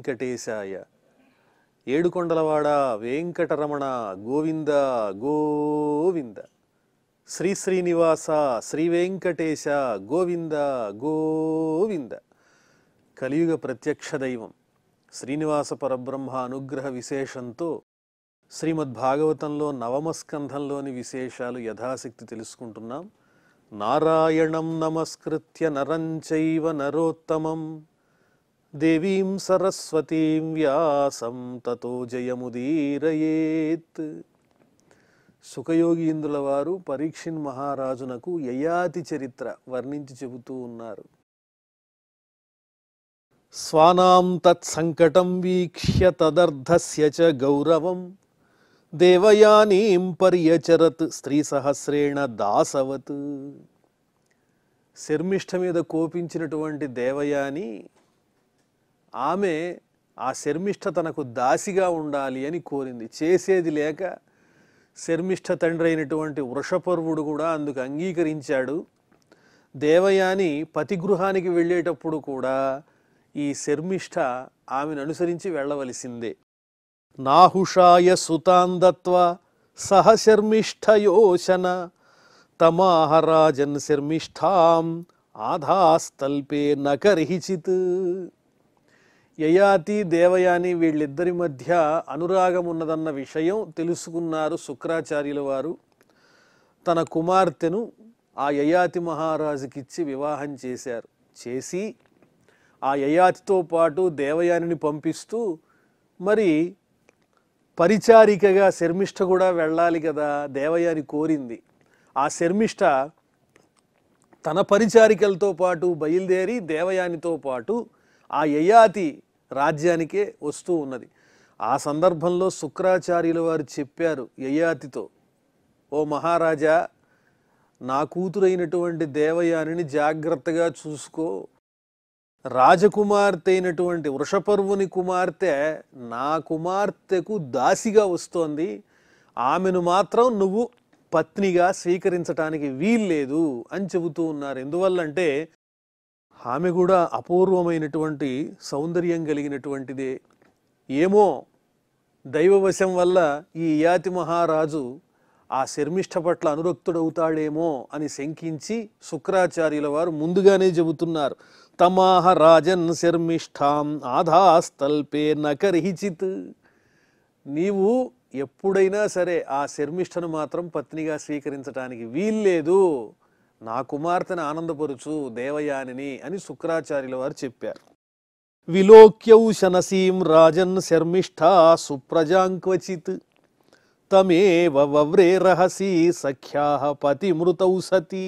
వెంకటేశాయ. ఏడుకొండలవాడ వెంకటరమణ గోవింద గోవింద. శ్రీనివాస శ్రీ వెంకటేశ గోవింద గోవింద. కలియుగ ప్రత్యక్ష దైవం శ్రీనివాస పరబ్రహ్మ అనుగ్రహ విశేషంతో శ్రీమద్భాగవతంలో నవమస్కంధంలోని విశేషాలు యథాశక్తి తెలుసుకుంటున్నాం. నారాయణం నమస్కృత్య నరం చైవ నరోత్తమం దేవీం సరస్వతీం వ్యాసం తతో జయముదీరయేత్. సుఖయోగీంద్రుల వారు పరీక్షిన్ మహారాజునకు యయాతి చరిత్ర వర్ణించి చెబుతూ ఉన్నారు. స్వానాం తత్సంకటం వీక్ష్య తదర్థస్య చ గౌరవం దేవయానీం పర్యచరత్ స్త్రీ సహస్రేణ దాసవత్. శర్మిష్ఠ మీద కోపించినటువంటి దేవయాని ఆమె ఆ శర్మిష్ఠ తనకు దాసిగా ఉండాలి అని కోరింది. చేసేది లేక శర్మిష్ఠ తండ్రి అయినటువంటి వృషపర్వుడు కూడా అందుకు అంగీకరించాడు. దేవయాని పతిగృహానికి వెళ్ళేటప్పుడు కూడా ఈ శర్మిష్ఠ ఆమెను అనుసరించి వెళ్ళవలసిందే. నాహుషాయ సుతాందత్వా సహ శర్మిష్ఠయోశన తమాహరాజన్ శర్మిష్ఠాం ఆధాస్తల్పే నకరిహిచిత్. యయాతి దేవయాని వీళ్ళిద్దరి మధ్య అనురాగం ఉన్నదన్న విషయం తెలుసుకున్నారు శుక్రాచార్యుల వారు. తన కుమార్తెను ఆ యయాతి మహారాజుకిచ్చి వివాహం చేశారు. చేసి ఆ యయాతితో పాటు దేవయానిని పంపిస్తూ మరి పరిచారికగా శర్మిష్ఠ కూడా వెళ్ళాలి కదా, దేవయాని కోరింది. ఆ శర్మిష్ఠ తన పరిచారికలతో పాటు బయలుదేరి దేవయానితో పాటు ఆ యయాతి రాజ్యానికే వస్తూ ఉన్నది. ఆ సందర్భంలో శుక్రాచార్యుల వారు చెప్పారు యయాతితో, ఓ మహారాజా, నా కూతురైనటువంటి దేవయానిని జాగ్రత్తగా చూసుకో. రాజకుమార్తె అయినటువంటి వృషపర్వుని కుమార్తె నా కుమార్తెకు దాసిగా వస్తోంది. ఆమెను మాత్రం నువ్వు పత్నిగా స్వీకరించటానికి వీల్లేదు అని చెబుతూ ఉన్నారు. ఎందువల్లంటే ఆమె కూడా అపూర్వమైనటువంటి సౌందర్యం కలిగినటువంటిదే. ఏమో దైవవశం వల్ల ఈ యయాతి మహారాజు ఆ శర్మిష్ఠ పట్ల అనురక్తుడవుతాడేమో అని శంకించి శుక్రాచార్యుల వారు ముందుగానే చెబుతున్నారు, తమాహ రాజన్ శర్మిష్ఠాం ఆధాస్తల్పే నకరిహిచిత్. నీవు ఎప్పుడైనా సరే ఆ శర్మిష్ఠను మాత్రం పత్నిగా స్వీకరించడానికి వీల్లేదు, నా కుమార్తెను ఆనందపరుచు దేవయానిని అని శుక్రాచార్యుల వారు చెప్పారు. విలోక్యౌశనసీం రాజన్ శర్మిష్ఠా సుప్రజాంక్వచిత్ తమేవ వవ్రే రహసి సఖ్యాః పతిమృతౌ సతీ.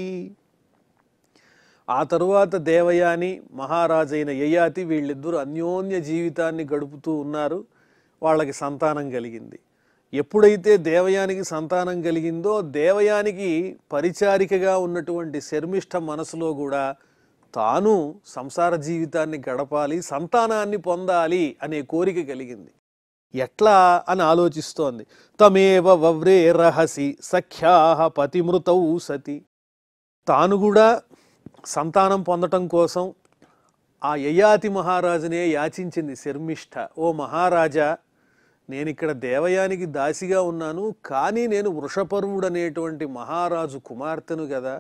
ఆ తరువాత దేవయాని మహారాజైన యయాతి వీళ్ళిద్దరూ అన్యోన్య జీవితాన్ని గడుపుతూ ఉన్నారు. వాళ్ళకి సంతానం కలిగింది. ఎప్పుడైతే దేవయానికి సంతానం కలిగిందో దేవయానికి పరిచారికగా ఉన్నటువంటి శర్మిష్ఠ మనసులో కూడా తాను సంసార జీవితాన్ని గడపాలి, సంతానాన్ని పొందాలి అనే కోరిక కలిగింది. ఎట్లా అని ఆలోచిస్తోంది. తమేవ వవ్రే రహసి సఖ్యాః పతిమృతౌ సతి. తాను కూడా సంతానం పొందటం కోసం ఆ యయాతి మహారాజునే యాచించింది శర్మిష్ఠ. ఓ మహారాజా, నేను ఇక్కడ దేవయానికి దాసిగా ఉన్నాను, కానీ నేను వృషపర్వుడు అనేటువంటి మహారాజు కుమార్తెను కదా,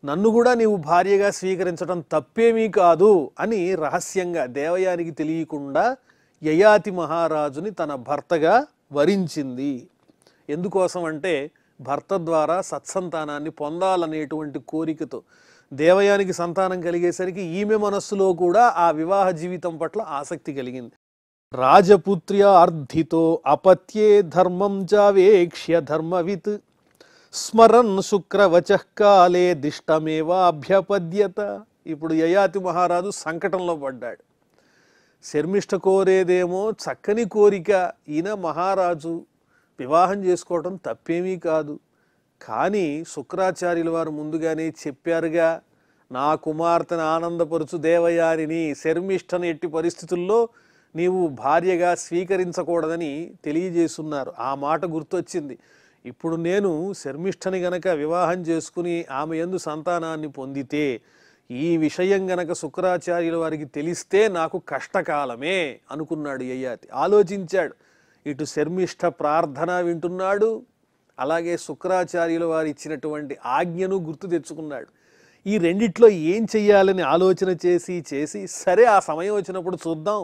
నన్ను కూడా నీవు భార్యగా స్వీకరించడం తప్పేమీ కాదు అని రహస్యంగా దేవయానికి తెలియకుండా యయాతి మహారాజుని తన భర్తగా వరించింది. ఎందుకోసం అంటే భర్త ద్వారా సత్సంతానాన్ని పొందాలనేటువంటి కోరికతో. దేవయానికి సంతానం కలిగేసరికి ఈమె మనస్సులో కూడా ఆ వివాహ జీవితం పట్ల ఆసక్తి కలిగింది. రాజపుత్ర్య అర్థితో అపత్యే ధర్మం చావేక్ష్య ధర్మవిత్ స్మరన్ శుక్రవచః కాలే దిష్టమేవాభ్యపద్యత. ఇప్పుడు యయాతి మహారాజు సంకటంలో పడ్డాడు. శర్మిష్ఠ కోరేదేమో చక్కని కోరిక, ఈయన మహారాజు వివాహం చేసుకోవటం తప్పేమీ కాదు. కానీ శుక్రాచార్యుల వారు ముందుగానే చెప్పారుగా, నా కుమార్తెను ఆనందపరుచు దేవయానిని, శర్మిష్ఠను ఎట్టి పరిస్థితుల్లో నీవు భార్యగా స్వీకరించకూడదని తెలియజేస్తున్నారు. ఆ మాట గుర్తొచ్చింది. ఇప్పుడు నేను శర్మిష్ఠని గనక వివాహం చేసుకుని ఆమె యందు సంతానాన్ని పొందితే ఈ విషయం గనక శుక్రాచార్యుల వారికి తెలిస్తే నాకు కష్టకాలమే అనుకున్నాడు యయాతి. ఆలోచించాడు. ఇటు శర్మిష్ఠ ప్రార్థన వింటున్నాడు, అలాగే శుక్రాచార్యుల వారు ఇచ్చినటువంటి ఆజ్ఞను గుర్తు తెచ్చుకున్నాడు. ఈ రెండిట్లో ఏం చెయ్యాలని ఆలోచన చేసి సరే ఆ సమయం వచ్చినప్పుడు చూద్దాం,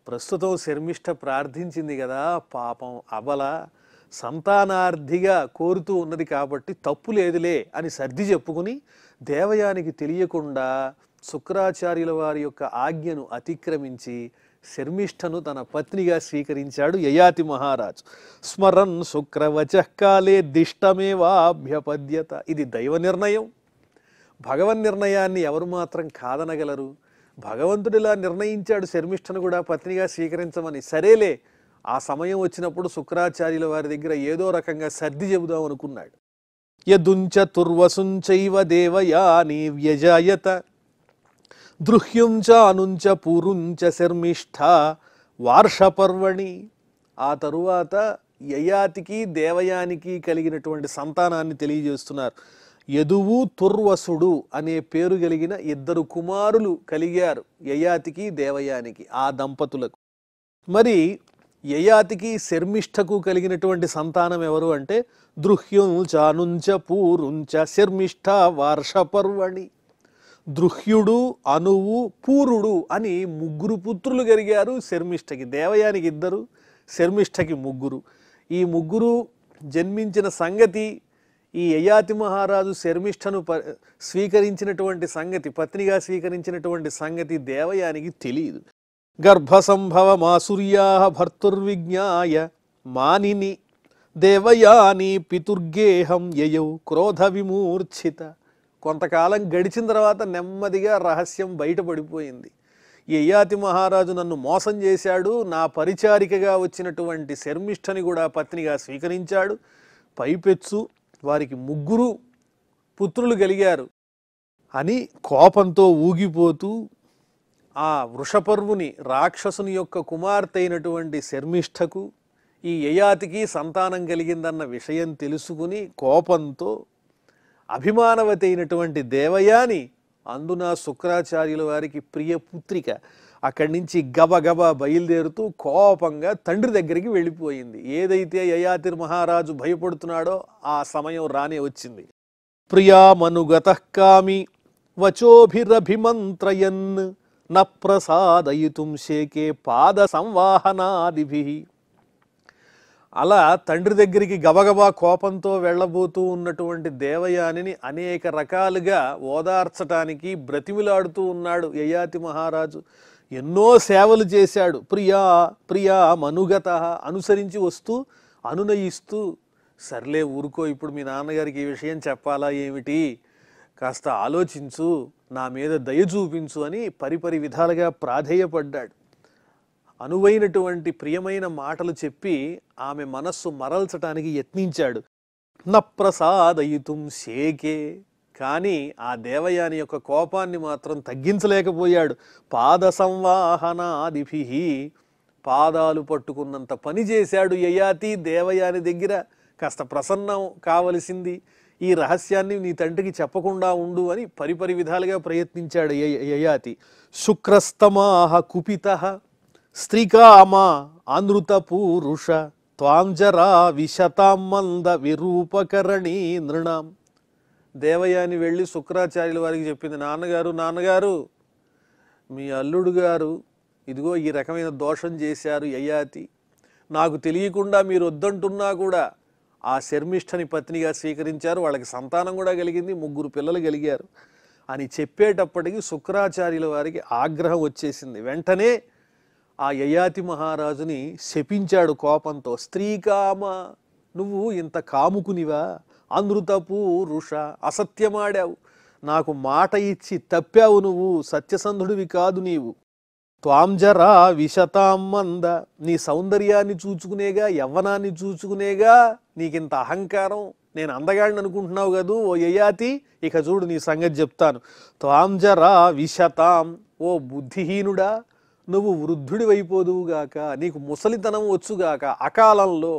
ప్రస్తుతం శర్మిష్ఠ ప్రార్థించింది కదా, పాపం అబల సంతానార్థిగా కోరుతూ ఉన్నది కాబట్టి తప్పు లేదులే అని సర్ది చెప్పుకుని దేవయానికి తెలియకుండా శుక్రాచార్యుల వారి యొక్క ఆజ్ఞను అతిక్రమించి శర్మిష్ఠను తన పత్నిగా స్వీకరించాడు యయాతి మహారాజు. స్మరన్ శుక్రవచకాలే దిష్టమేవాభ్యపద్యత. ఇది దైవ నిర్ణయం. భగవన్ నిర్ణయాన్ని ఎవరు మాత్రం కాదనగలరు? భగవంతుడిలా నిర్ణయించాడు శర్మిష్ఠను కూడా పత్నిగా స్వీకరించమని. సరేలే, ఆ సమయం వచ్చినప్పుడు శుక్రాచార్యుల వారి దగ్గర ఏదో రకంగా సర్ది చెబుదాం అనుకున్నాడు. యదుంచ తుర్వసుంచైవ దేవయాని వ్యజాయత దృహ్యుంచ అనుంచ పూరుంచ శర్మిష్ఠ వార్షపర్వణి. ఆ తరువాత యయాతికి దేవయానికి కలిగినటువంటి సంతానాన్ని తెలియజేస్తున్నారు. యదువు తుర్వసుడు అనే పేరు కలిగిన 2 కుమారులు కలిగారు యయాతికి దేవయానికి, ఆ దంపతులకు. మరి యయాతికి శర్మిష్ఠకు కలిగినటువంటి సంతానం ఎవరు అంటే దృహ్యుంచ అనుంచ పూరుంచ శర్మిష్ఠ వార్షపర్వణి. దృహ్యుడు, అనువు, పూరుడు అని 3 పుత్రులు కలిగారు శర్మిష్ఠకి. దేవయానికి 2, శర్మిష్ఠకి 3. ఈ 3 జన్మించిన సంగతి ఈ యయాతి మహారాజు శర్మిష్ఠను స్వీకరించినటువంటి సంగతి, పత్నిగా స్వీకరించినటువంటి సంగతి దేవయానికి తెలియదు. గర్భసంభవమాసుర్యా భర్తుర్విజ్ఞాయ మానిని దేవయాని పితుర్గేహం యయౌ క్రోధ విమూర్ఛిత. కొంతకాలం గడిచిన తర్వాత నెమ్మదిగా రహస్యం బయటపడిపోయింది. యయాతి మహారాజు నన్ను మోసం చేశాడు, నా పరిచారికగా వచ్చినటువంటి శర్మిష్ఠని కూడా పత్నిగా స్వీకరించాడు, పైపెచ్చు వారికి 3 పుత్రులు కలిగారు అని కోపంతో ఊగిపోతూ ఆ వృషపర్వుని, రాక్షసుని యొక్క కుమార్తె అయినటువంటి శర్మిష్ఠకు ఈ యయాతికి సంతానం కలిగిందన్న విషయం తెలుసుకుని కోపంతో అభిమానవతి అయినటువంటి దేవయాని, అందున శుక్రాచార్యుల వారికి ప్రియ పుత్రిక, అక్కడి నుంచి గబగబా బయలుదేరుతూ కోపంగా తండ్రి దగ్గరికి వెళ్ళిపోయింది. ఏదైతే యయాతి మహారాజు భయపడుతున్నాడో ఆ సమయం రానే వచ్చింది. ప్రియామనుగతః కామి వచోభిరభిమంత్రయన్ న ప్రసాదయితుం శేకే పాద సంవాహనాదిభిః. అలా తండ్రి దగ్గరికి గబగబా కోపంతో వెళ్ళబోతూ ఉన్నటువంటి దేవయానిని అనేక రకాలుగా ఓదార్చటానికి బ్రతిమిలాడుతూ ఉన్నాడు యయాతి మహారాజు. ఎన్నో సేవలు చేశాడు. ప్రియా మనుగత, అనుసరించి వస్తూ అనునయిస్తూ, సర్లే ఊరుకో, ఇప్పుడు మీ నాన్నగారికి ఈ విషయం చెప్పాలా ఏమిటి, కాస్త ఆలోచించు, నా మీద దయ చూపించు అని పరిపరి విధాలుగా ప్రాధేయపడ్డాడు. అనువైనటువంటి ప్రియమైన మాటలు చెప్పి ఆమె మనస్సు మరల్చటానికి యత్నించాడు. న ప్రసాదయితుం శేకే, కానీ ఆ దేవయాని యొక్క కోపాన్ని మాత్రం తగ్గించలేకపోయాడు. పాద సంవాహనాదిభిః, పాదాలు పట్టుకున్నంత పని చేశాడు యయాతి దేవయాని దగ్గర. కాస్త ప్రసన్నం కావలసింది, ఈ రహస్యాన్ని నీ తండ్రికి చెప్పకుండా ఉండు అని పరిపరి విధాలుగా ప్రయత్నించాడు యయాతి. శుక్రస్తమాహ కుపితః స్త్రీకామా అనృత పూరుష త్వాంజరా విశతాం మంద విరూపకరణీ నృణాం. దేవయాని వెళ్ళి శుక్రాచార్యుల వారికి చెప్పింది, నాన్నగారు మీ అల్లుడు గారు ఇదిగో ఈ రకమైన దోషం చేశారు యయాతి, నాకు తెలియకుండా మీరు వద్దంటున్నా కూడా ఆ శర్మిష్ఠని పత్నిగా స్వీకరించారు, వాళ్ళకి సంతానం కూడా కలిగింది, 3 పిల్లలు కలిగారు అని చెప్పేటప్పటికి శుక్రాచార్యుల వారికి ఆగ్రహం వచ్చేసింది. వెంటనే ఆ యయాతి మహారాజుని శపించాడు కోపంతో. స్త్రీకామ, నువ్వు ఇంత కాముకునివా? అనృతపూరుష, అసత్యమాడావు, నాకు మాట ఇచ్చి తప్పావు, నువ్వు సత్యసంధుడివి కాదు నీవు. త్వాంజరా విశతాం మంద, నీ సౌందర్యాన్ని చూచుకునేగా, యవ్వనాన్ని చూచుకునేగా నీకింత అహంకారం, నేను అందగాడిని అనుకుంటున్నావు కదూ ఓ యయాతి, ఇక చూడు నీ సంగతి చెప్తాను. త్వాంజరా విశతాం, ఓ బుద్ధిహీనుడా, నువ్వు వృద్ధుడివైపోదువుగాక, నీకు ముసలితనం వచ్చుగాక అకాలంలో,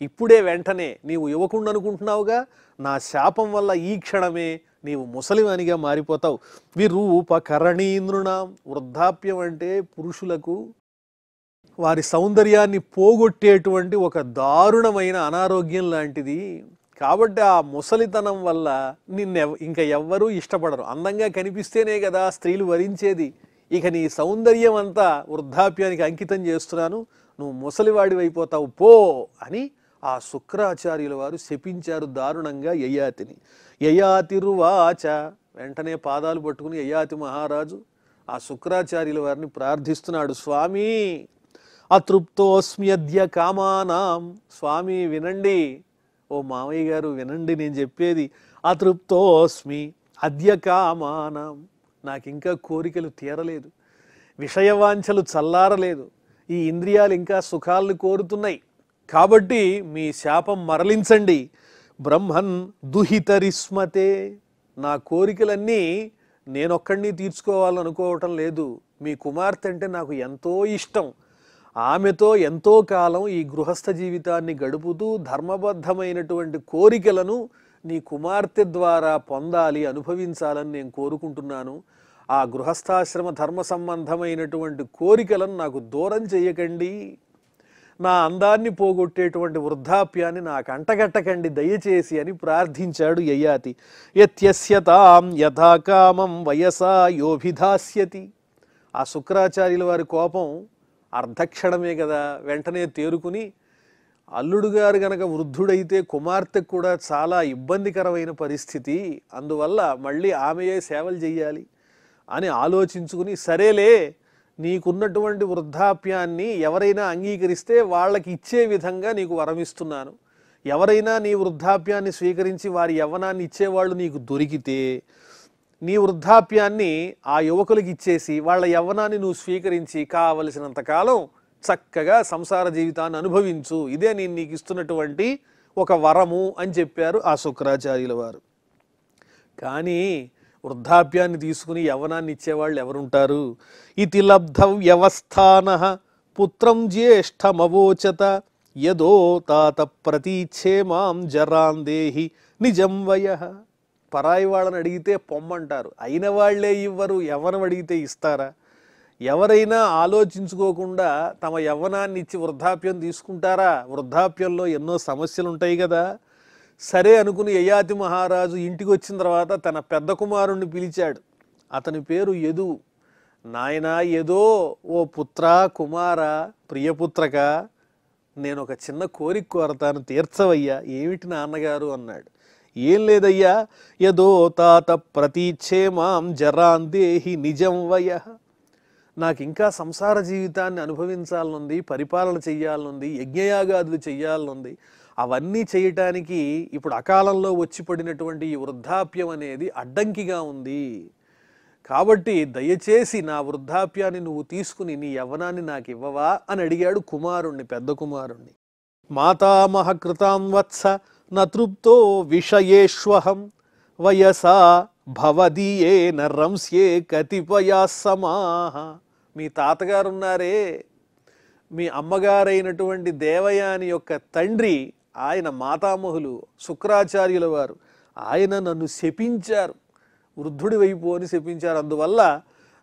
ఇప్పుడే వెంటనే, నీవు యువకుడు అనుకుంటున్నావుగా, నా శాపం వల్ల ఈ క్షణమే నీవు ముసలివానిగా మారిపోతావు. విరూపకరణీనృణాం, వృద్ధాప్యం అంటే పురుషులకు వారి సౌందర్యాన్ని పోగొట్టేటువంటి ఒక దారుణమైన అనారోగ్యం లాంటిది. కాబట్టి ఆ ముసలితనం వల్ల ఇంకా ఎవ్వరూ ఇష్టపడరు. అందంగా కనిపిస్తేనే కదా స్త్రీలు వరించేది. ఇక నీ సౌందర్యం అంతా వృద్ధాప్యానికి అంకితం చేస్తున్నాను, నువ్వు ముసలివాడివైపోతావు పో అని ఆ శుక్రాచార్యుల వారు శపించారు దారుణంగా యయాతిని. యయాతిరువాచ, వెంటనే పాదాలు పట్టుకుని యయాతి మహారాజు ఆ శుక్రాచార్యుల వారిని ప్రార్థిస్తున్నాడు. స్వామి అతృప్తోస్మ్యద్య కామానాం, స్వామి వినండి, ఓ మామయ్య గారు వినండి నేను చెప్పేది. అతృప్తోస్మి అద్య కామానాం, నాకింకా కోరికలు తీరలేదు, విషయవాంఛలు చల్లారలేదు, ఈ ఇంద్రియాలు ఇంకా సుఖాలను కోరుతున్నాయి. కాబట్టి మీ శాపం మరలించండి. బ్రహ్మన్ దుహితరిస్మతే, నా కోరికలన్నీ నేనొక్కడిని తీర్చుకోవాలనుకోవటం లేదు. మీ కుమార్తె అంటే నాకు ఎంతో ఇష్టం, ఆమెతో ఎంతో కాలం ఈ గృహస్థ జీవితాన్ని గడుపుతూ ధర్మబద్ధమైనటువంటి కోరికలను నీ కుమార్తె ద్వారా పొందాలి, అనుభవించాలని నేను కోరుకుంటున్నాను. ఆ గృహస్థాశ్రమ ధర్మ సంబంధమైనటువంటి కోరికలను నాకు దూరం చేయకండి, నా అందాన్ని పోగొట్టేటువంటి వృద్ధాప్యాన్ని నాకు అంటగట్టకండి దయచేసి అని ప్రార్థించాడు యయాతి. యత్యస్యతాం యథాకామం వయసా యోభిధాస్యతి. ఆ శుక్రాచార్యుల వారి కోపం అర్ధక్షణమే కదా, వెంటనే తేరుకుని అల్లుడు గారు గనక వృద్ధుడైతే కుమార్తెకు కూడా చాలా ఇబ్బందికరమైన పరిస్థితి, అందువల్ల మళ్ళీ ఆమెయే సేవలు చెయ్యాలి అని ఆలోచించుకుని, సరేలే నీకున్నటువంటి వృద్ధాప్యాన్ని ఎవరైనా అంగీకరిస్తే వాళ్ళకి ఇచ్చే విధంగా నీకు వరమిస్తున్నాను. ఎవరైనా నీ వృద్ధాప్యాన్ని స్వీకరించి వారి యవ్వనాన్ని ఇచ్చేవాళ్ళు నీకు దొరికితే నీ వృద్ధాప్యాన్ని ఆ యువకులకి ఇచ్చేసి వాళ్ళ యవ్వనాన్ని నువ్వు స్వీకరించి కావలసినంత కాలం చక్కగా సంసార జీవితాన్ని అనుభవించు, ఇదే నేను నీకు ఇస్తున్నటువంటి ఒక వరము అని చెప్పారు ఆ శుక్రాచార్యుల వారు. కానీ వృద్ధాప్యాన్ని తీసుకుని యవ్వనాన్ని ఇచ్చేవాళ్ళు ఎవరుంటారు? ఇతి లబ్ధ వ్యవస్థాన పుత్రం జ్యేష్ఠమవోచత యదో తాత ప్రతీచ్ఛేమాం జరాందేహి నిజం వయః. పరాయి వాళ్ళని అడిగితే పొమ్మంటారు, అయిన వాళ్లే ఇవ్వరు, యవ్వనం అడిగితే ఇస్తారా? ఎవరైనా ఆలోచించుకోకుండా తమ యవ్వనాన్ని ఇచ్చి వృద్ధాప్యం తీసుకుంటారా? వృద్ధాప్యంలో ఎన్నో సమస్యలు ఉంటాయి కదా. సరే అనుకుని యయాతి మహారాజు ఇంటికి వచ్చిన తర్వాత తన పెద్ద కుమారుణ్ణి పిలిచాడు. అతని పేరు యదు. నాయనా యదో, ఓ పుత్ర కుమార ప్రియపుత్రక, నేను ఒక చిన్న కోరిక కోరతాను, తీర్చవయ్యా. ఏమిటి నాన్నగారు అన్నాడు. ఏం లేదయ్యా, యదో తాత ప్రతీచ్ఛేమాం జరాందేహి నిజం వయః. నాకు ఇంకా సంసార జీవితాన్ని అనుభవించాలనుంది, పరిపాలన చెయ్యాలనుంది, యజ్ఞయాగాదులు చెయ్యాలనుంది. అవన్నీ చేయటానికి ఇప్పుడు అకాలంలో వచ్చి పడినటువంటి ఈ వృద్ధాప్యం అనేది అడ్డంకిగా ఉంది. కాబట్టి దయచేసి నా వృద్ధాప్యాన్ని నువ్వు తీసుకుని నీ యవ్వనాన్ని నాకు ఇవ్వవా అని అడిగాడు కుమారుణ్ణి, పెద్ద కుమారుణ్ణి. మాతామహ కృతాం వత్స నతృప్తో విషయేష్వహం వయసా భవదీయేన రంస్యే కతిపయా సమాహ. మీ తాతగారున్నారే, మీ అమ్మగారైనటువంటి దేవయాని యొక్క తండ్రి, ఆయన మాతామహులు శుక్రాచార్యుల వారు, ఆయన నన్ను శపించారు, వృద్ధుడి వైపు అని శపించారు. అందువల్ల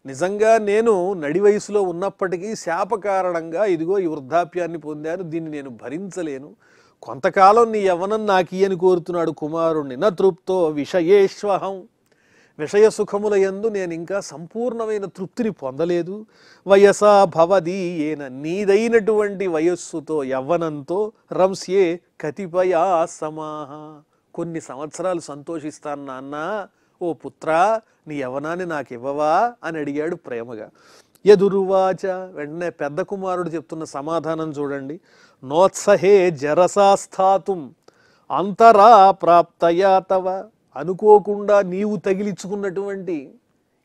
నిజంగా నేను నడి వయసులో ఉన్నప్పటికీ శాప కారణంగా ఇదిగో ఈ వృద్ధాప్యాన్ని పొందాను, దీన్ని నేను భరించలేను, కొంతకాలం నీ యవ్వనం నాకీయని కోరుతున్నాడు కుమారుణ్ణి. నతృప్తో విషయేష్వహం, విషయ సుఖముల యందు నేను ఇంకా సంపూర్ణమైన తృప్తిని పొందలేదు. వయసా భవదీయేన, నీదైనటువంటి వయస్సుతో యవ్వనంతో రంస్యే కతిపయా సమాహ, కొన్ని సంవత్సరాలు సంతోషిస్తాను నాన్న, ఓ పుత్ర నీ యవ్వనాన్ని నాకు ఇవ్వవా అని అడిగాడు ప్రేమగా. యదురువాచ, వెంటనే పెద్ద కుమారుడు చెప్తున్న సమాధానం చూడండి. నోత్సహే జరసాస్థాతుం అంతరా ప్రాప్తయా తవ, అనుకోకుండా నీవు తగిలించుకున్నటువంటి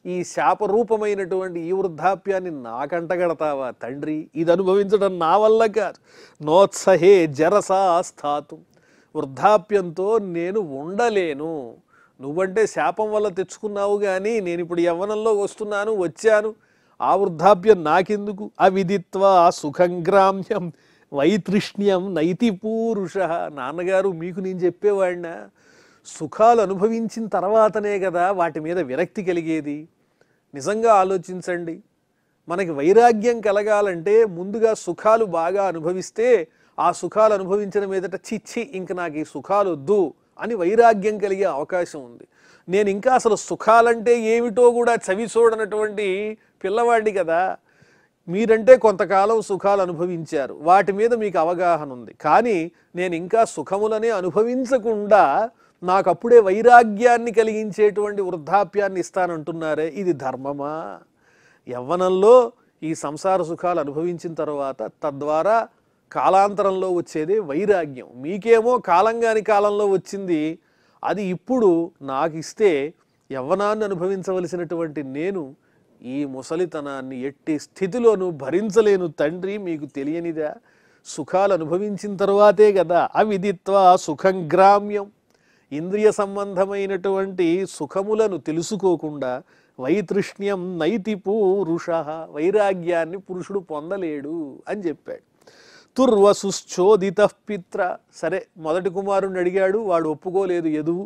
ఈ శాపరూపమైనటువంటి ఈ వృద్ధాప్యాన్ని నాకంటగడతావా తండ్రి? ఇది అనుభవించడం నా వల్ల కాదు. నోత్సహే జరసాస్థాతుం, వృద్ధాప్యంతో నేను ఉండలేను. నువ్వంటే శాపం వల్ల తెచ్చుకున్నావు, కానీ నేను ఇప్పుడు యవ్వనంలో వస్తున్నాను, వచ్చాను, ఆ వృద్ధాప్యం నాకెందుకు? అవిదిత్వా సుఖం గ్రామ్యం వైతృష్ణ్యం నైతి పూరుష. నాన్నగారు మీకు నేను చెప్పేవాడినా, సుఖాలు అనుభవించిన తర్వాతనే కదా వాటి మీద విరక్తి కలిగేది. నిజంగా ఆలోచించండి. మనకి వైరాగ్యం కలగాలంటే ముందుగా సుఖాలు బాగా అనుభవిస్తే ఆ సుఖాలు అనుభవించిన మీదట చిచ్చి ఇంక నాకు ఈ సుఖాలు వద్దు అని వైరాగ్యం కలిగే అవకాశం ఉంది. నేను ఇంకా అసలు సుఖాలంటే ఏమిటో కూడా చవి చూడనటువంటి పిల్లవాడిని కదా. మీరంటే కొంతకాలం సుఖాలు అనుభవించారు, వాటి మీద మీకు అవగాహన ఉంది. కానీ నేను ఇంకా సుఖములనే అనుభవించకుండా నాకు అప్పుడే వైరాగ్యాన్ని కలిగించేటువంటి వృద్ధాప్యాన్ని ఇస్తానంటున్నారే, ఇది ధర్మమా? యవ్వనంలో ఈ సంసార సుఖాలు అనుభవించిన తర్వాత తద్వారా కాలాంతరంలో వచ్చేదే వైరాగ్యం. మీకేమో కాలంగాని కాలంలో వచ్చింది, అది ఇప్పుడు నాకు ఇస్తే యవ్వనాన్ని అనుభవించవలసినటువంటి నేను ఈ ముసలితనాన్ని ఎట్టి స్థితిలోనూ భరించలేను తండ్రి, మీకు తెలియనిదా? సుఖాలు అనుభవించిన తరువాతే కదా అవిదిత్వా సుఖం గ్రామ్యం. ఇంద్రియ సంబంధమైనటువంటి సుఖములను తెలుసుకోకుండా వైతృష్ణ్యం నైతి పూరుష, వైరాగ్యాన్ని పురుషుడు పొందలేడు అని చెప్పాడు. తుర్వసుశ్చోదిత పిత్ర, సరే మొదటి కుమారుణ్ణి అడిగాడు, వాడు ఒప్పుకోలేదు యదువు.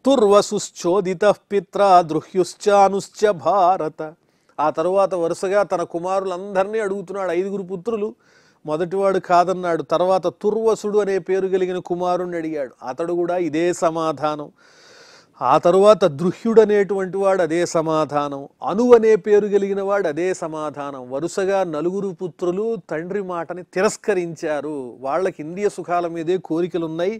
తుర్వసుశ్చోదిత పిత్ర దృహ్యుశ్చానుశ్చ భారత, ఆ తరువాత వరుసగా తన కుమారులందరినీ అడుగుతున్నాడు. 5 పుత్రులు, మొదటివాడు కాదన్నాడు. తర్వాత తుర్వసుడు అనే పేరు కలిగిన కుమారుణ్ణి అడిగాడు, అతడు కూడా ఇదే సమాధానం. ఆ తరువాత దృహ్యుడు అనేటువంటి వాడు అదే సమాధానం. అను అనే పేరు కలిగిన వాడు అదే సమాధానం. వరుసగా 4 పుత్రులు తండ్రి మాటని తిరస్కరించారు. వాళ్ళకి ఇంద్రియ సుఖాల మీదే కోరికలున్నాయి,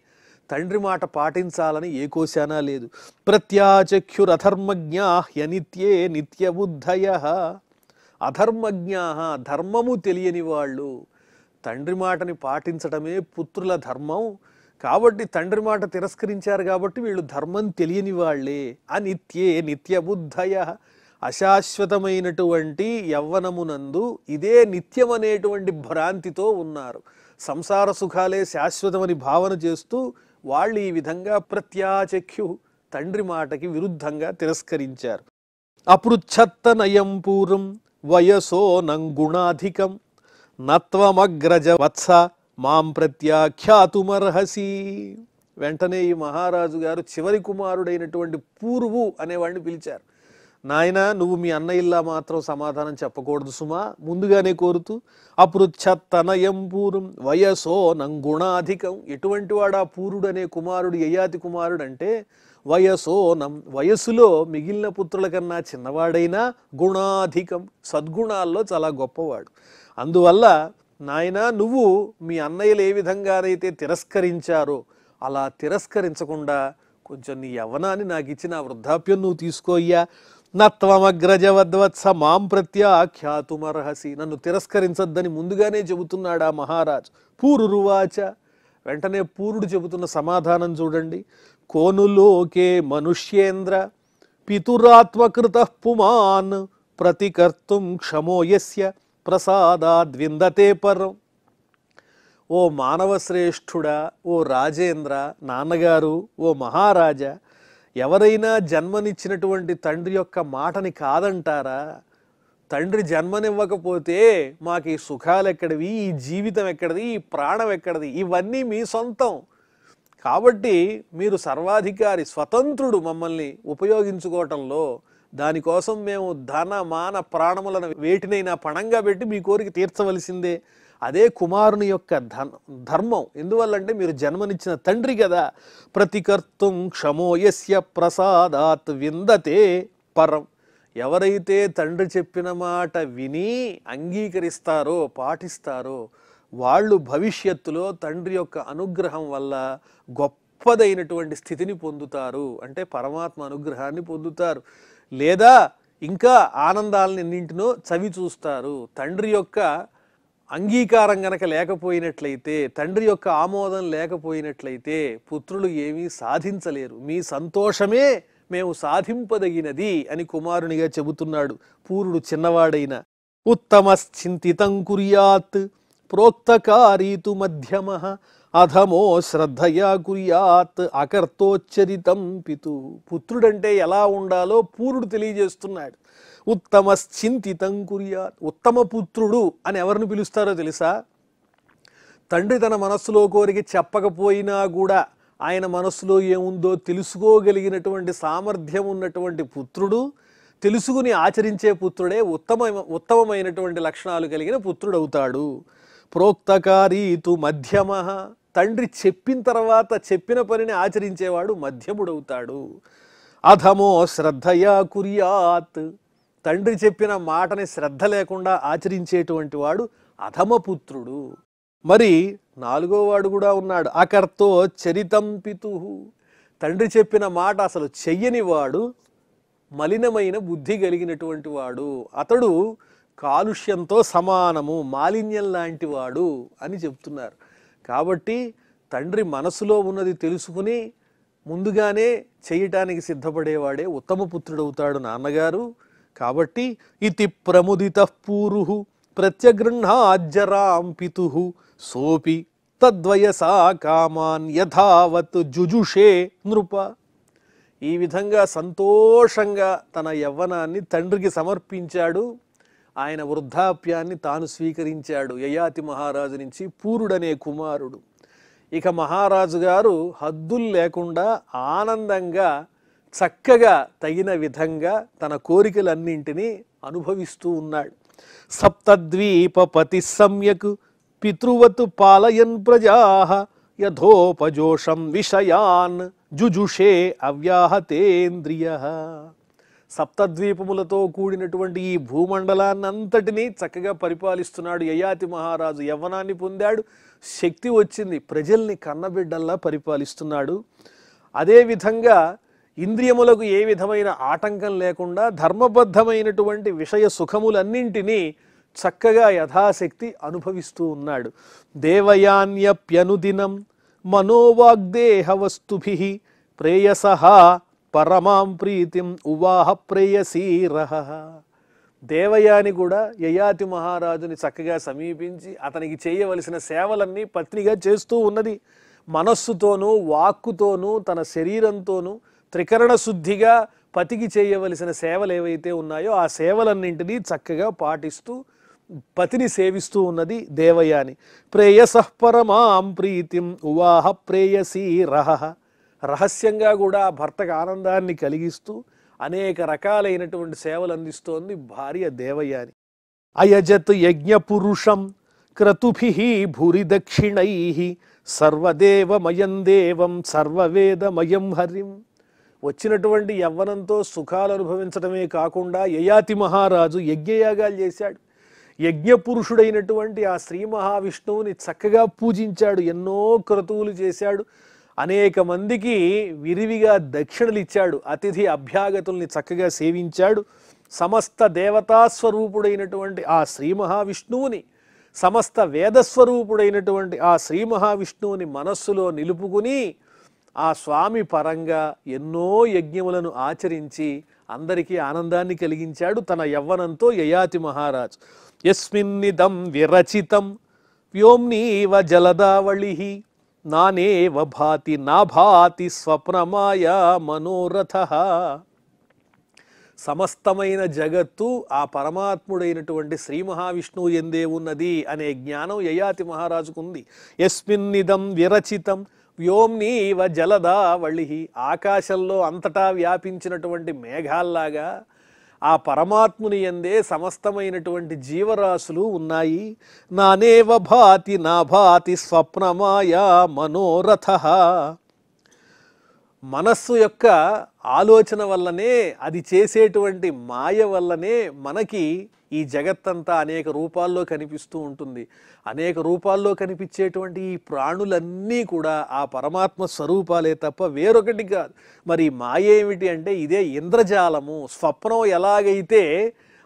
తండ్రి మాట పాటించాలని ఏ కోశానా లేదు. ప్రత్యాచక్షురధర్మజ్ఞా హ్యనిత్యే నిత్యబుద్ధయ, అధర్మజ్ఞా ధర్మము తెలియని వాళ్ళు. తండ్రి మాటని పాటించడమే పుత్రుల ధర్మం. కాబట్టి తండ్రి మాట తిరస్కరించారు కాబట్టి వీళ్ళు ధర్మం తెలియని వాళ్ళే. అనిత్యే నిత్యబుద్ధయ, అశాశ్వతమైనటువంటి యవ్వనమునందు ఇదే నిత్యం అనేటువంటి భ్రాంతితో ఉన్నారు. సంసార సుఖాలే శాశ్వతమని భావన చేస్తూ వాళ్ళు ఈ విధంగా ప్రత్యాచఖ్యు తండ్రి మాటకి విరుద్ధంగా తిరస్కరించారు. అపృచ్ఛత్తనయం పూర్వం వయసో నంగుణాధికం నత్వమగ్రజ వత్స మాం ప్రత్యాఖ్యాతుమర్హసి. వెంటనే ఈ మహారాజు గారు చివరి కుమారుడైనటువంటి పూర్వు అనేవాడిని పిలిచారు. నాయన, నువ్వు మీ అన్నయ్యలా మాత్రం సమాధానం చెప్పకూడదు సుమా, ముందుగానే కోరుతూ. అపృచ్ఛత్తనయం పూర్వం వయసో నంగుణాధికం, ఎటువంటి వాడు ఆ పూరుడు అనే కుమారుడు, యయాతి కుమారుడు అంటే వయసోనం, వయస్సులో మిగిలిన పుత్రుల కన్నా చిన్నవాడైనా గుణాధికం, సద్గుణాల్లో చాలా గొప్పవాడు. అందువల్ల నాయన, నువ్వు మీ అన్నయ్యలు ఏ విధంగానైతే తిరస్కరించారో అలా తిరస్కరించకుండా కొంచెం నీ యవ్వనాన్ని నాకు ఇచ్చిన వృద్ధాప్యం నువ్వు తీసుకోయ్యా. నత్వమగ్రజవద్వత్స మాం ప్రత్యాఖ్యాతుమర్హసి, నన్ను తిరస్కరించద్దని ముందుగానే చెబుతున్నాడు ఆ మహారాజు. పూరురువాచ, వెంటనే పూరుడు చెబుతున్న సమాధానం చూడండి. కోనులోకే మనుష్యేంద్ర పితురాత్మకృత పుమాన్ ప్రతికర్తుం క్షమో యస్య ప్రసాదాద్విందతే పరం. ఓ మానవ శ్రేష్ఠుడా, ఓ రాజేంద్ర, నాన్నగారు, ఓ మహారాజా, ఎవరైనా జన్మనిచ్చినటువంటి తండ్రి యొక్క మాటని కాదంటారా? తండ్రి జన్మనివ్వకపోతే మాకు ఈ సుఖాలు ఎక్కడివి, ఈ జీవితం ఎక్కడిది, ఈ ప్రాణం ఎక్కడిది? ఇవన్నీ మీ సొంతం. కాబట్టి మీరు సర్వాధికారి, స్వతంత్రుడు మమ్మల్ని ఉపయోగించుకోవటంలో. దానికోసం మేము ధన మాన ప్రాణములను వేటినైనా పణంగా పెట్టి మీ కోరిక తీర్చవలసిందే. అదే కుమారుని యొక్క ధర్మం. ఎందువల్లంటే మీరు జన్మనిచ్చిన తండ్రి కదా. ప్రతికర్తుం క్షమో యస్య ప్రసాదాత్ విందతే పరం. ఎవరైతే తండ్రి చెప్పిన మాట విని అంగీకరిస్తారో, పాటిస్తారో, వాళ్ళు భవిష్యత్తులో తండ్రి యొక్క అనుగ్రహం వల్ల గొప్పదైనటువంటి స్థితిని పొందుతారు. అంటే పరమాత్మ అనుగ్రహాన్ని పొందుతారు. లేదా ఇంకా ఆనందాలను ఎన్నింటినో చవి చూస్తారు. తండ్రి యొక్క అంగీకారం గనక లేకపోయినట్లయితే, తండ్రి యొక్క ఆమోదం లేకపోయినట్లయితే పుత్రులు ఏమీ సాధించలేరు. మీ సంతోషమే మేము సాధింపదగినది అని కుమారునిగా చెబుతున్నాడు పూరుడు చిన్నవాడైన. ఉత్తమశ్చింతితం కుర్యాత్ ప్రోక్తకారీతు మధ్యమ అధమో శ్రద్ధయా కుర్యాత్ అకర్తోచ్చరితం పితు. పుత్రుడంటే ఎలా ఉండాలో పూరుడు తెలియజేస్తున్నాడు. ఉత్తమశ్చింతితం కుర్యాత్, ఉత్తమ పుత్రుడు అని ఎవరిని పిలుస్తారో తెలుసా? తండ్రి తన మనస్సులో కోరిక చెప్పకపోయినా కూడా ఆయన మనస్సులో ఏముందో తెలుసుకోగలిగినటువంటి సామర్థ్యం ఉన్నటువంటి పుత్రుడు, తెలుసుకుని ఆచరించే పుత్రుడే ఉత్తమమైనటువంటి లక్షణాలు కలిగిన పుత్రుడవుతాడు. ప్రోక్తకారీతు మధ్యమ, తండ్రి చెప్పిన తర్వాత చెప్పిన పనిని ఆచరించేవాడు మధ్యముడవుతాడు. అధమో శ్రద్ధయా కుర్యాత్, తండ్రి చెప్పిన మాటని శ్రద్ధ లేకుండా ఆచరించేటువంటి వాడు అధమపుత్రుడు. మరి నాలుగోవాడు కూడా ఉన్నాడు, అకర్తో చరితం పితు, తండ్రి చెప్పిన మాట అసలు చెయ్యని వాడు మలినమైన బుద్ధి కలిగినటువంటి వాడు, అతడు కాలుష్యంతో సమానము, మాలిన్యం లాంటి వాడు అని చెప్తున్నారు. కాబట్టి తండ్రి మనసులో ఉన్నది తెలుసుకుని ముందుగానే చేయటానికి సిద్ధపడేవాడే ఉత్తమ పుత్రుడవుతాడు నాన్నగారు. కాబట్టి ఇతి ప్రముదిత పూరు ప్రత్యగృహాజ్జరాం పితు సోపి తద్వయసా కామాన్ యథావత్ జుజుషే నృప. ఈ విధంగా సంతోషంగా తన యవ్వనాన్ని తండ్రికి సమర్పించాడు. ఆయన వృద్ధాప్యాన్ని తాను స్వీకరించాడు యయాతి మహారాజు నుంచి పూరుడనే కుమారుడు. ఇక మహారాజు గారు హద్దులు లేకుండా ఆనందంగా చక్కగా తగిన విధంగా తన కోరికలన్నింటినీ అనుభవిస్తూ ఉన్నాడు. సప్తద్వీపపతి సమ్యక్ పితృవత్ పాలయన్ ప్రజాః యథోపజోషం విషయాన్ జుజుషే అవ్యాహతేంద్రియః. సప్తద్వీపములతో కూడినటువంటి ఈ భూమండలాన్నంతటినీ చక్కగా పరిపాలిస్తున్నాడు యయాతి మహారాజు. యవ్వనాన్ని పొందాడు, శక్తి వచ్చింది, ప్రజల్ని కన్నబిడ్డల్లా పరిపాలిస్తున్నాడు. అదేవిధంగా ఇంద్రియములకు ఏ విధమైన ఆటంకం లేకుండా ధర్మబద్ధమైనటువంటి విషయ సుఖములన్నింటినీ చక్కగా యథాశక్తి అనుభవిస్తూ ఉన్నాడు. దేవయాన్యప్యనుదినం మనోవాగ్దేహవస్తుభిః ప్రేయసః పరమాం ప్రీతిం ఉవాహ ప్రేయసీరః. దేవయాని కూడా యయాతి మహారాజుని చక్కగా సమీపించి అతనికి చేయవలసిన సేవలన్నీ పత్నిగా చేస్తూ ఉన్నది. మనస్సుతోనూ వాక్కుతోనూ తన శరీరంతోనూ త్రికరణ శుద్ధిగా పతికి చేయవలసిన సేవలు ఏవైతే ఉన్నాయో ఆ సేవలన్నింటినీ చక్కగా పాటిస్తూ పతిని సేవిస్తూ ఉన్నది దేవయాని. ప్రేయసః పరమాం ప్రీతిం ఉవాహ ప్రేయసీరః. రహస్యంగా కూడా భర్తకు ఆనందాన్ని కలిగిస్తూ అనేక రకాలైనటువంటి సేవలు అందిస్తోంది భార్య దేవయాని. అయజత్ యజ్ఞపురుషం క్రతుభిః భూరి దక్షిణైః సర్వదేవమయం దేవం సర్వవేదమయం హరిం. వచ్చినటువంటి యవ్వనంతో సుఖాలు అనుభవించడమే కాకుండా యయాతి మహారాజు యజ్ఞయాగాలు చేశాడు. యజ్ఞపురుషుడైనటువంటి ఆ శ్రీ మహావిష్ణువుని చక్కగా పూజించాడు, ఎన్నో క్రతువులు చేశాడు, అనేక మందికి విరివిగా దక్షిణలు ఇచ్చాడు, అతిథి అభ్యాగతుల్ని చక్కగా సేవించాడు. సమస్త దేవతాస్వరూపుడైనటువంటి ఆ శ్రీ మహావిష్ణువుని, సమస్త వేదస్వరూపుడైనటువంటి ఆ శ్రీ మహావిష్ణువుని మనస్సులో నిలుపుకుని ఆ స్వామి పరంగా ఎన్నో యజ్ఞములను ఆచరించి అందరికీ ఆనందాన్ని కలిగించాడు తన యవ్వనంతో యయాతి మహారాజు. యస్మిన్నిదం విరచితం వ్యోమ్నీవ జలదావళిః నానేవ భాతి నాభాతి స్వప్నమాయా మనోరథః. సమస్తమైన జగత్తు ఆ పరమాత్ముడైనటువంటి శ్రీ మహావిష్ణువు ఎందే ఉన్నది అనే జ్ఞానం యయాతి మహారాజుకు ఉంది. యస్మిన్నిదం విరచితం వ్యోమ్నీవ జలదావళిః. ఆకాశంలో అంతటా వ్యాపించినటువంటి మేఘాల్లాగా ఆ పరమాత్ముని యందే సమస్తమైనటువంటి జీవరాశులు ఉన్నాయి. నానేవ భాతి నాభాతి స్వప్నమాయా మనోరథః. మనస్సు యొక్క ఆలోచన వల్లనే, అది చేసేటువంటి మాయ వల్లనే మనకి ఈ జగత్తంతా అనేక రూపాల్లో కనిపిస్తూ ఉంటుంది. అనేక రూపాల్లో కనిపించేటువంటి ఈ ప్రాణులన్నీ కూడా ఆ పరమాత్మ స్వరూపాలే తప్ప వేరొకటి కాదు. మరి మాయ ఏమిటి అంటే ఇదే ఇంద్రజాలము. స్వప్నం ఎలాగైతే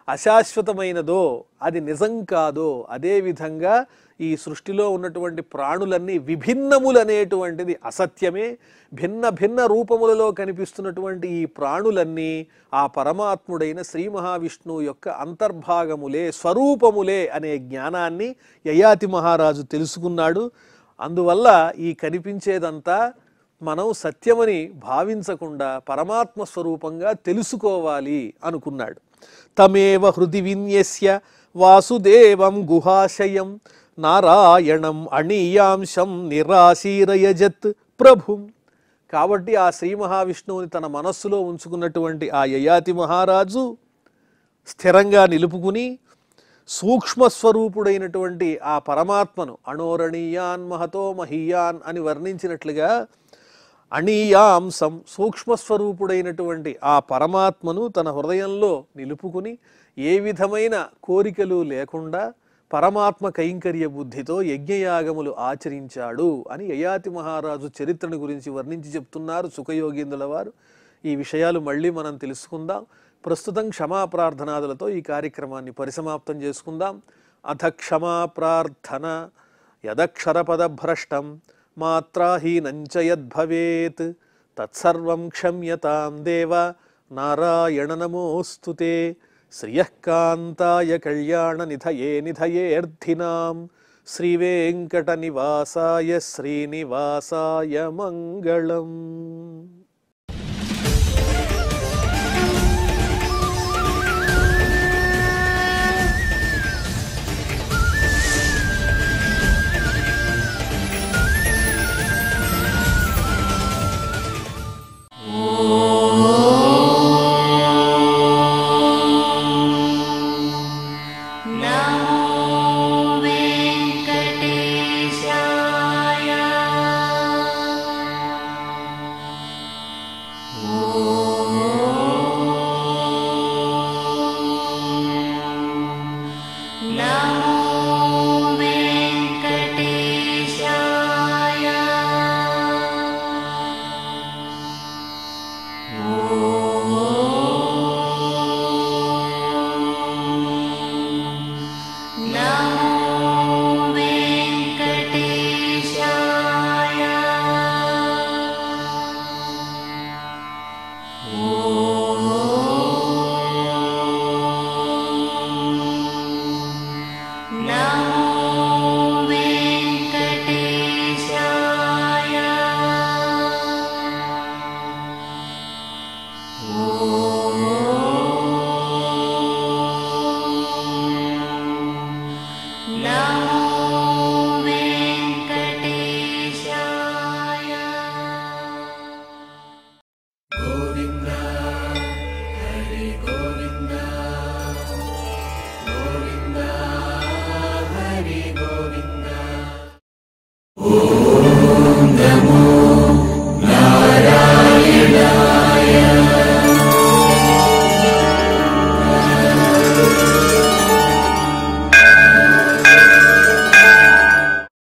అశాశ్వతమైనదో, అది నిజం కాదో, అదేవిధంగా ఈ సృష్టిలో ఉన్నటువంటి ప్రాణులన్నీ విభిన్నములనేటువంటిది అసత్యమే. భిన్న భిన్న రూపములలో కనిపిస్తున్నటువంటి ఈ ప్రాణులన్నీ ఆ పరమాత్ముడైన శ్రీ మహావిష్ణువు యొక్క అంతర్భాగములే, స్వరూపములే అనే జ్ఞానాన్ని యయాతి మహారాజు తెలుసుకున్నాడు. అందువల్ల ఈ కనిపించేదంతా మనం సత్యమని భావించకుండా పరమాత్మ స్వరూపంగా తెలుసుకోవాలి అనుకున్నాడు. తమేవ హృది విన్యస్య వాసుదేవం గుహాశయం నారాయణం అణీయాంశం నిరాశీరయజత్ ప్రభుం కాబట్టి ఆ శ్రీ మహావిష్ణువుని తన మనస్సులో ఉంచుకున్నటువంటి ఆ యయాతి మహారాజు స్థిరంగా నిలుపుకుని సూక్ష్మస్వరూపుడైనటువంటి ఆ పరమాత్మను అణోరణీయాన్ మహతో మహీయాన్ అని వర్ణించినట్లుగా అణీయాంసం సూక్ష్మస్వరూపుడైనటువంటి ఆ పరమాత్మను తన హృదయంలో నిలుపుకుని ఏ విధమైన కోరికలు లేకుండా పరమాత్మ కైంకర్య బుద్ధితో యజ్ఞయాగములు ఆచరించాడు అని యయాతి మహారాజు చరిత్రను గురించి వర్ణించి చెప్తున్నారు సుఖయోగీంద్రుల వారు. ఈ విషయాలు మళ్ళీ మనం తెలుసుకుందాం. ప్రస్తుతం క్షమాప్రార్థనాదులతో ఈ కార్యక్రమాన్ని పరిసమాప్తం చేసుకుందాం. అథ క్షమాప్రార్థన యదక్షరపదభ్రష్టం మాత్రాహీనంచ యద్భవేత్ తత్సర్వం క్షమ్యతాం దేవ నారాయణ నమోస్తుతే. శ్రియఃకాంతాయ కళ్యాణ నిధయే నిధయేర్థినాం శ్రీవేంకట నివాసాయ శ్రీనివాసాయ మంగళం.